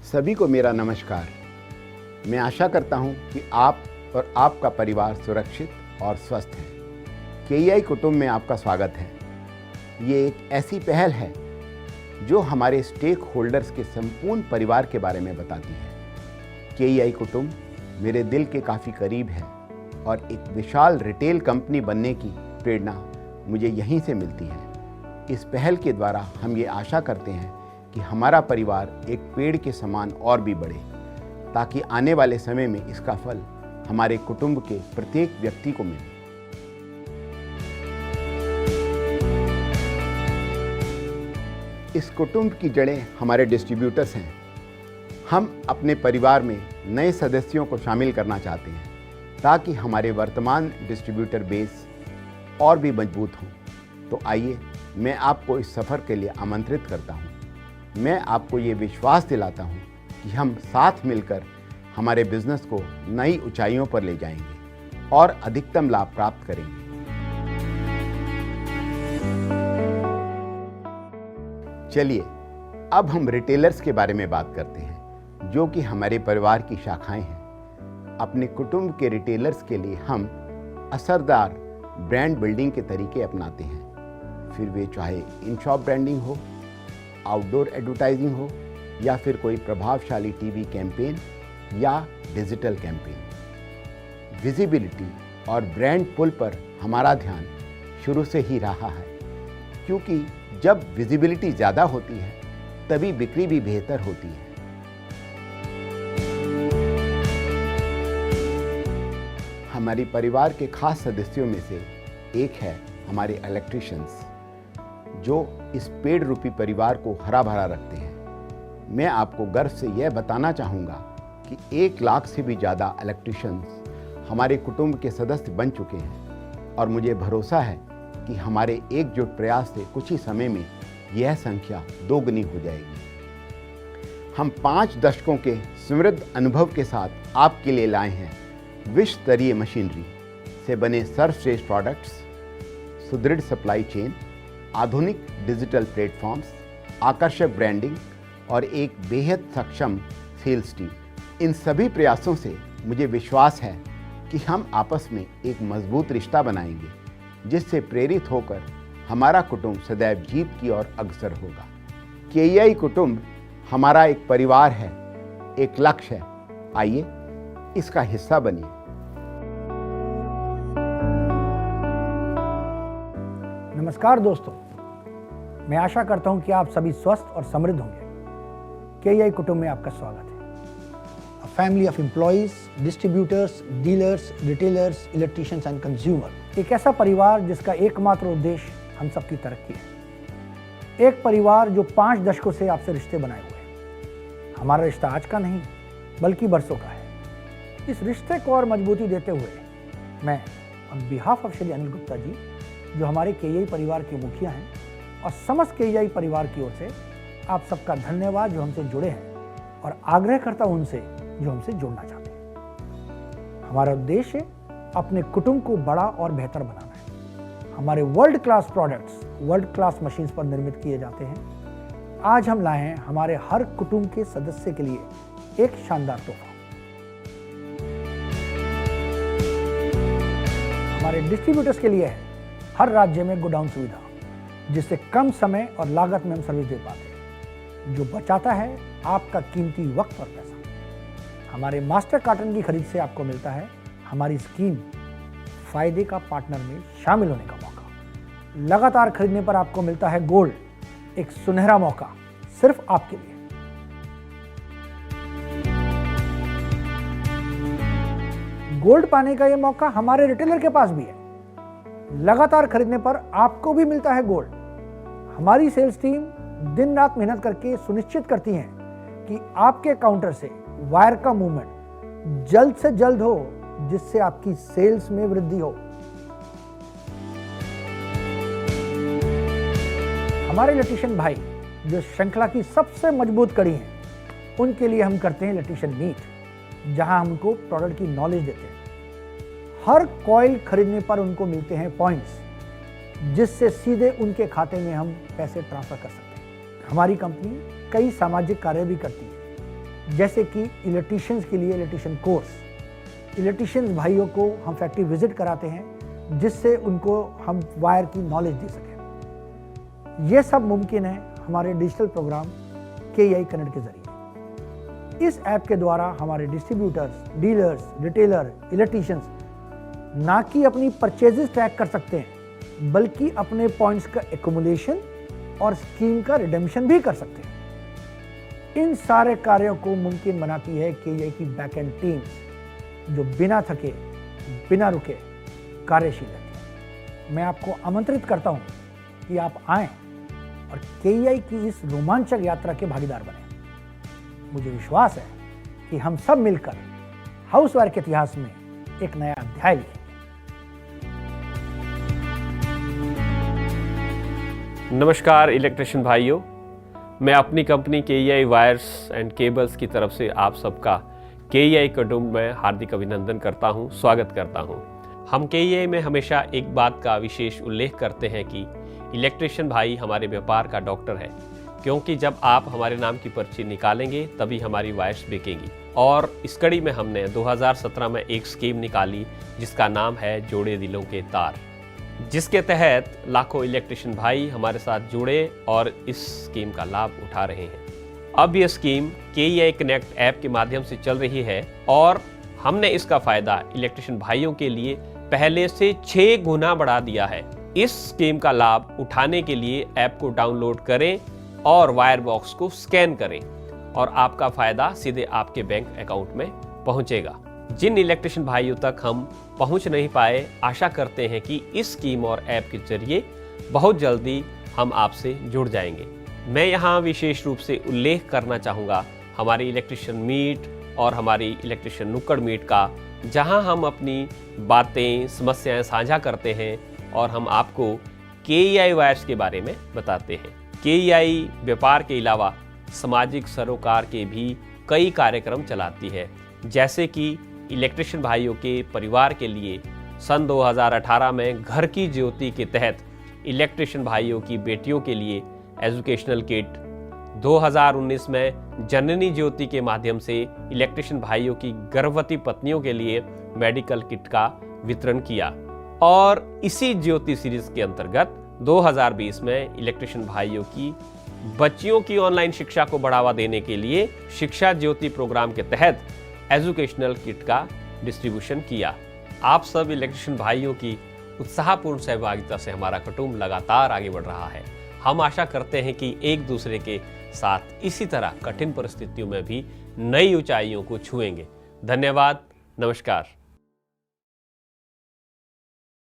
सभी को मेरा नमस्कार। मैं आशा करता हूं कि आप और आपका परिवार सुरक्षित और स्वस्थ है। केईआई कुटुंब में आपका स्वागत है। ये एक ऐसी पहल है जो हमारे स्टेक होल्डर्स के संपूर्ण परिवार के बारे में बताती है। केईआई कुटुंब मेरे दिल के काफ़ी करीब है और एक विशाल रिटेल कंपनी बनने की प्रेरणा मुझे यहीं से मिलती है। इस पहल के द्वारा हम ये आशा करते हैं कि हमारा परिवार एक पेड़ के समान और भी बढ़े, ताकि आने वाले समय में इसका फल हमारे कुटुंब के प्रत्येक व्यक्ति को मिले। इस कुटुंब की जड़ें हमारे डिस्ट्रीब्यूटर्स हैं। हम अपने परिवार में नए सदस्यों को शामिल करना चाहते हैं ताकि हमारे वर्तमान डिस्ट्रीब्यूटर बेस और भी मजबूत हों। तो आइए मैं आपको इस सफ़र के लिए आमंत्रित करता हूं। मैं आपको ये विश्वास दिलाता हूं कि हम साथ मिलकर हमारे बिजनेस को नई ऊंचाइयों पर ले जाएंगे और अधिकतम लाभ प्राप्त करेंगे। चलिए अब हम रिटेलर्स के बारे में बात करते हैं, जो कि हमारे परिवार की शाखाएं हैं। अपने कुटुंब के रिटेलर्स के लिए हम असरदार ब्रांड बिल्डिंग के तरीके अपनाते हैं, फिर वे चाहे इन शॉप ब्रांडिंग हो, आउटडोर एडवर्टाइजिंग हो या फिर कोई प्रभावशाली टीवी कैंपेन या डिजिटल कैंपेन। विजिबिलिटी और ब्रांड पुल पर हमारा ध्यान शुरू से ही रहा है, क्योंकि जब विजिबिलिटी ज़्यादा होती है तभी बिक्री भी बेहतर होती है। हमारे परिवार के खास सदस्यों में से एक है हमारे इलेक्ट्रीशियंस, जो इस पेड़ रूपी परिवार को हरा भरा रखते हैं। मैं आपको गर्व से यह बताना चाहूँगा कि 1 लाख से भी ज़्यादा इलेक्ट्रीशियंस हमारे कुटुंब के सदस्य बन चुके हैं और मुझे भरोसा है कि हमारे एकजुट प्रयास से कुछ ही समय में यह संख्या दोगुनी हो जाएगी। हम 5 दशकों के समृद्ध अनुभव के साथ आपके लिए लाए हैं विश्व स्तरीय मशीनरी से बने सर्वश्रेष्ठ प्रोडक्ट्स, सुदृढ़ सप्लाई चेन, आधुनिक डिजिटल प्लेटफॉर्म्स, आकर्षक ब्रांडिंग और एक बेहद सक्षम सेल्स टीम। इन सभी प्रयासों से मुझे विश्वास है कि हम आपस में एक मजबूत रिश्ता बनाएंगे, जिससे प्रेरित होकर हमारा कुटुंब सदैव जीत की ओर अग्रसर होगा। केईआई कुटुंब हमारा एक परिवार है, एक लक्ष्य है। आइए इसका हिस्सा बनिए। नमस्कार दोस्तों, मैं आशा करता हूं कि आप सभी स्वस्थ और समृद्ध होंगे। केईआई कुटुंब में आपका स्वागत है। A family of employees, distributors, dealers, retailers, electricians and consumer। एक ऐसा परिवार जिसका एकमात्र उद्देश्य हम सबकी तरक्की है। एक परिवार जो 5 दशकों से आपसे रिश्ते बनाए हुए हैं। हमारा रिश्ता आज का नहीं बल्कि बरसों का है। इस रिश्ते को और मजबूती देते हुए मैं on behalf of Shri Anil Gupta ji, जो हमारे केईआई परिवार के मुखिया हैं, और समस्त केईआई परिवार की ओर से आप सबका धन्यवाद जो हमसे जुड़े हैं, और आग्रह करता हूं उनसे जो हमसे जुड़ना चाहते हैं। हमारा उद्देश्य अपने कुटुंब को बड़ा और बेहतर बनाना है। हमारे world class products world class machines पर निर्मित किए जाते हैं। आज हम लाए हैं हमारे हर कुटुंब के सदस्य के लिए एक शानदार तोहफा। हमारे डिस्ट्रीब्यूटर्स के लिए है हर राज्य में गोडाउन सुविधा, जिससे कम समय और लागत में हम सर्विस दे पाते हैं, जो बचाता है आपका कीमती वक्त और पैसा। हमारे मास्टर कार्टन की खरीद से आपको मिलता है हमारी स्कीम फायदे का पार्टनर में शामिल होने का मौका। लगातार खरीदने पर आपको मिलता है गोल्ड, एक सुनहरा मौका सिर्फ आपके लिए। गोल्ड पाने का यह मौका हमारे रिटेलर के पास भी है। लगातार खरीदने पर आपको भी मिलता है गोल्ड। हमारी सेल्स टीम दिन रात मेहनत करके सुनिश्चित करती है कि आपके काउंटर से वायर का मूवमेंट जल्द से जल्द हो, जिससे आपकी सेल्स में वृद्धि हो। हमारे इलेक्ट्रीशियन भाई जो श्रृंखला की सबसे मजबूत कड़ी हैं, उनके लिए हम करते हैं इलेक्ट्रीशियन मीट, जहां हम उनको प्रोडक्ट की नॉलेज देते हैं। हर कॉइल खरीदने पर उनको मिलते हैं पॉइंट्स, जिससे सीधे उनके खाते में हम पैसे ट्रांसफर कर सकते हैं। हमारी कंपनी कई सामाजिक कार्य भी करती है। जैसे कि इलेक्ट्रीशियंस के लिए इलेक्ट्रीशियन कोर्स, इलेक्ट्रीशियंस भाइयों को हम फैक्ट्री विजिट कराते हैं जिससे उनको हम वायर की नॉलेज दे सकें। ये सब मुमकिन है हमारे डिजिटल प्रोग्राम KEI कनेक्ट के जरिए। इस ऐप के द्वारा हमारे डिस्ट्रीब्यूटर्स, डीलर्स, रिटेलर, इलेक्ट्रीशियंस ना कि अपनी परचेजेस ट्रैक कर सकते हैं बल्कि अपने पॉइंट्स का एक्युमुलेशन और स्कीम का रिडेम्पशन भी कर सकते हैं। इन सारे कार्यों को मुमकिन बनाती है KEI की बैकएंड टीम्स जो बिना थके, बिना रुके कार्यशील रहती है। मैं आपको आमंत्रित करता हूं कि आप आएं और KEI की इस रोमांचक यात्रा के भागीदार बने। मुझे विश्वास है कि हम सब मिलकर हाउसवायर के इतिहास में एक नया अध्याय लिखेंगे। नमस्कार इलेक्ट्रिशियन भाइयों, मैं अपनी company KEI wires and cables की तरफ से आप सबका KEI कुटुंब में हार्दिक अभिनंदन करता हूं, स्वागत करता हूं। हम KEI में हमेशा एक बात का विशेष उल्लेख करते हैं कि इलेक्ट्रिशियन भाई हमारे व्यापार का डॉक्टर है, क्योंकि जब आप हमारे नाम की पर्ची निकालेंगे तभी हमारी वायर्स बिकेंगी। और इस कड़ी में हमने 2017 में एक स्कीम निकाली जिसका नाम है जोड़े दिलों के तार, जिसके तहत लाखों इलेक्ट्रिशियन भाई हमारे साथ जुड़े और इस स्कीम का लाभ उठा रहे हैं। अब ये स्कीम KEI कनेक्ट ऐप के माध्यम से चल रही है और हमने इसका फायदा इलेक्ट्रिशियन भाइयों के लिए पहले से 6 गुना बढ़ा दिया है। इस स्कीम का लाभ उठाने के लिए ऐप को डाउनलोड करें और वायर बॉक्स को स्कैन करें और आपका फायदा सीधे आपके बैंक अकाउंट में पहुंचेगा। जिन इलेक्ट्रिशियन भाइयों तक हम पहुंच नहीं पाए, आशा करते हैं कि इस स्कीम और ऐप के जरिए बहुत जल्दी हम आपसे जुड़ जाएंगे। मैं यहाँ विशेष रूप से उल्लेख करना चाहूँगा हमारी इलेक्ट्रिशियन मीट और हमारी इलेक्ट्रिशियन नुक्कड़ मीट का, जहाँ हम अपनी बातें, समस्याएं साझा करते हैं और हम आपको KEI वायर्स के बारे में बताते हैं। KEI व्यापार के अलावा सामाजिक सरोकार के भी कई कार्यक्रम चलाती है, जैसे कि इलेक्ट्रिशियन भाइयों के परिवार के लिए सन 2018 में घर की ज्योति के तहत इलेक्ट्रिशियन भाइयों की बेटियों के लिए एजुकेशनल किट, 2019 में जननी ज्योति के माध्यम से इलेक्ट्रिशियन भाइयों की गर्भवती पत्नियों के लिए मेडिकल किट का वितरण किया और इसी ज्योति सीरीज के अंतर्गत 2020 में इलेक्ट्रिशियन भाइयों की बच्चियों की ऑनलाइन शिक्षा को बढ़ावा देने के लिए शिक्षा ज्योति प्रोग्राम के तहत एजुकेशनल किट का डिस्ट्रीब्यूशन किया। आप सब इलेक्ट्रिशियन भाइयों की उत्साहपूर्ण सहभागिता से हमारा कुटुंब लगातार आगे बढ़ रहा है। हम आशा करते हैं कि एक दूसरे के साथ इसी तरह कठिन परिस्थितियों में भी नई ऊंचाइयों को छुएंगे। धन्यवाद, नमस्कार।